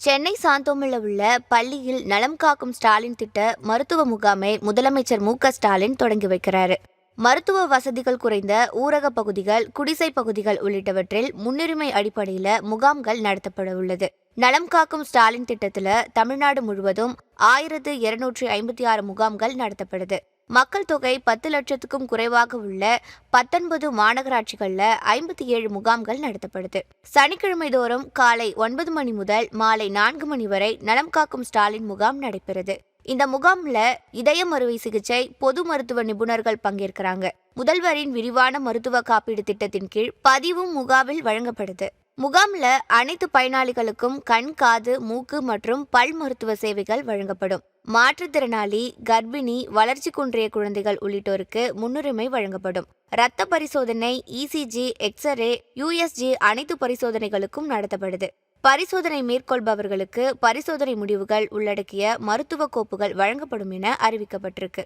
சென்னை சாந்தோமில் உள்ள பள்ளியில் நலம் காக்கும் ஸ்டாலின் திட்ட மருத்துவ முகாமை முதலமைச்சர் மு.க.ஸ்டாலின் தொடங்கி வைக்கிறாரு. மருத்துவ வசதிகள் குறைந்த ஊரக பகுதிகள், குடிசை பகுதிகள் உள்ளிட்டவற்றில் முன்னுரிமை அடிப்படையில் முகாம்கள் நடத்தப்பட உள்ளது. நலம் காக்கும் ஸ்டாலின் திட்டத்தில் தமிழ்நாடு முழுவதும் 1256 முகாம்கள் நடத்தப்படுது. மக்கள் தொகை 10 லட்சத்துக்கும் குறைவாக உள்ள 19 மாநகராட்சிகளில் 57 முகாம்கள் நடத்தப்படுது. சனிக்கிழமை தோறும் காலை 9 மணி முதல் மாலை 4 மணி வரை நலம் காக்கும் ஸ்டாலின் முகாம் நடைபெறுது. இந்த முகாம்ல இதய மறுவை சிகிச்சை பொது மருத்துவ நிபுணர்கள் பங்கேற்கிறாங்க. முதல்வரின் விரிவான மருத்துவ காப்பீடு திட்டத்தின் கீழ் பதிவும் முகாமில் வழங்கப்படுது. முகாம்ல அனைத்து பயனாளிகளுக்கும் கண், காது, மூக்கு மற்றும் பல் மருத்துவ சேவைகள் வழங்கப்படும். மாற்றுத்திறனாளி, கர்ப்பிணி, வளர்ச்சி குன்றிய குழந்தைகள் உள்ளிட்டோருக்கு முன்னுரிமை வழங்கப்படும். இரத்த பரிசோதனை, இசிஜி, எக்ஸ்ரே, யுஎஸ்ஜி அனைத்து பரிசோதனைகளுக்கும் நடத்தப்படுது. பரிசோதனை மேற்கொள்பவர்களுக்கு பரிசோதனை முடிவுகள் உள்ளடக்கிய மருத்துவ கோப்புகள் வழங்கப்படும் என அறிவிக்கப்பட்டிருக்கு.